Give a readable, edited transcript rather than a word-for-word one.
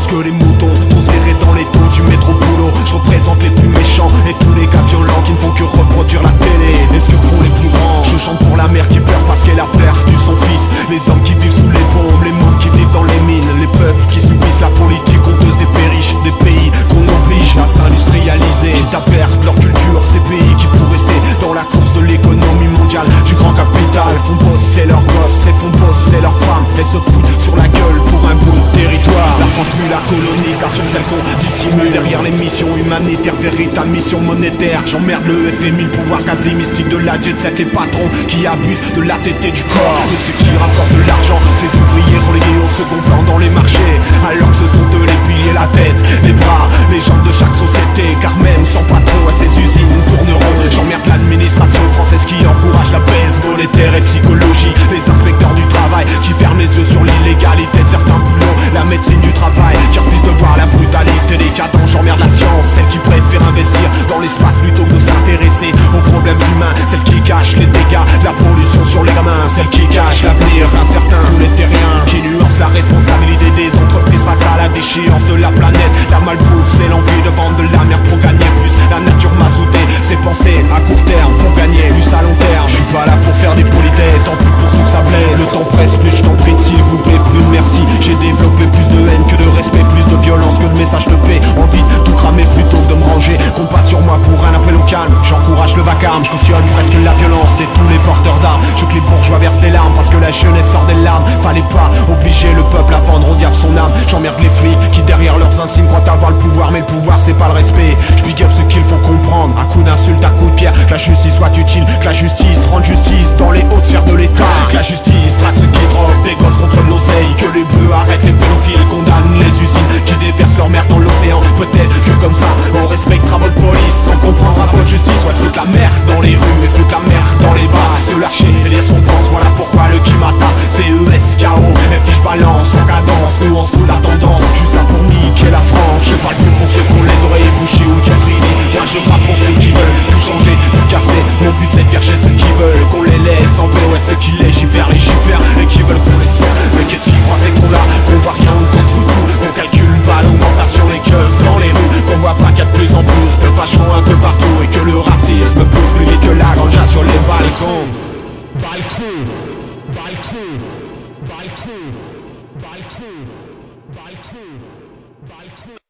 que les moutons, trop serrés dans les taux du métro boulot. Je représente les plus méchants et tous les gars violents qui ne font que reproduire la télé. Et ce que font les plus grands. Je chante pour la mère qui pleure parce qu'elle a perdu son fils. Les hommes qui vivent sous les bombes, les mômes qui vivent dans les mines, les peuples qui subissent la politique honteuse des riches, des pays qu'on oblige à s'industrialiser, quitte à perdre leur culture. Ces pays qui pour rester dans la course de l'économie mondiale du grand capital font bosser leurs gosses et font bosser leurs femmes et se foutent sur la gueule pour un bout de territoire. La France plus la colonisation, celle qu'on dissimule derrière les missions humanitaires, véritable mission monétaire. J'emmerde le FMI, le pouvoir quasi mystique de la jet set, les patrons qui abusent de l'ATT du corps, de ceux qui rapportent de l'argent, ces ouvriers relégués au second plan dans les marchés, alors que ce sont eux les piliers, la tête, les bras, les jambes de chaque société. Car même sans patron à ces usines tourneront. J'emmerde l'administration française qui encourage la baisse monétaire et psychologie, les inspecteurs du travail qui ferment les yeux sur l'illégalité de certains boulots, la médecine du travail qui refuse de voir la brutalité des cadans. J'emmerde la science, celle qui préfère investir dans l'espace plutôt que de s'intéresser aux problèmes humains, celle qui cache les dégâts de la pollution sur les gamins, celle qui cache l'avenir incertain, tous les terriens qui nuancent la responsabilité des entreprises face à la déchéance de la planète. La malbouffe, c'est l'envie de vendre de la merde pour gagner plus. La nature m'a soudé, c'est penser à court terme pour gagner plus à long terme. Je suis pas là pour faire des politesses, en plus pour ceux que ça blesse. Le temps presse, plus je t'en prie, s'il vous plaît, plus merci. J'ai développé plus de haine que de respect, plus de violence que de messages de paix. Envie de tout cramer plutôt que de me ranger. Compte pas sur moi pour un appel au calme. J'encourage le vacarme, je cautionne presque la violence et tous les porteurs d'armes. Je veux que les bourgeois versent les larmes parce que la jeunesse sort des larmes. Fallait pas obliger le peuple à vendre au diable son âme. J'emmerde les flics qui derrière leurs insignes croient avoir le pouvoir, mais le pouvoir c'est pas le respect. Je big up ce qu'il faut comprendre, à coup d'insulte, à coup de pierre. Que la justice soit utile, que la justice rende justice dans les hautes sphères de l'État. Que la justice traque ceux qui droguent des gosses contre l'oseille. Que les bleus arrêtent les pédophiles, condamnent les usines qui déversent leur merde dans l'océan. Peut-être que comme ça on respectera votre police sans comprendre à votre justice. Ouais, foutre la merde dans les rues et foutre la merde dans les bars. Se lâcher et dire son pense, voilà pourquoi le Kimata CESKO, FJ balance en cadence. Nous on se fout la tendance, juste là pour niquer la France. Je parle plus pour ceux qui ont les oreilles bouchées ou qui ont brillé. Moi je frappe pour ceux qui veulent tout changer, tout casser. Mon but c'est de faire chez ceux qui veulent qu'on les laisse en paix. Ouais, ceux qui légifèrent et qui veulent qu'on les sphère. Mais qu'est-ce qu'ils croient ces cons là, qu'on voit rien ou qu'on se fout de tout, qu'on calcule pas l'augmentation des keufs dans les rues, qu'on voit pas qu'il y a de plus en plus de fachons un peu partout et que le racisme pousse plus vite que la ganja sur les balcons. Balcon, balcon, balcon, balcon, balcon, balcon.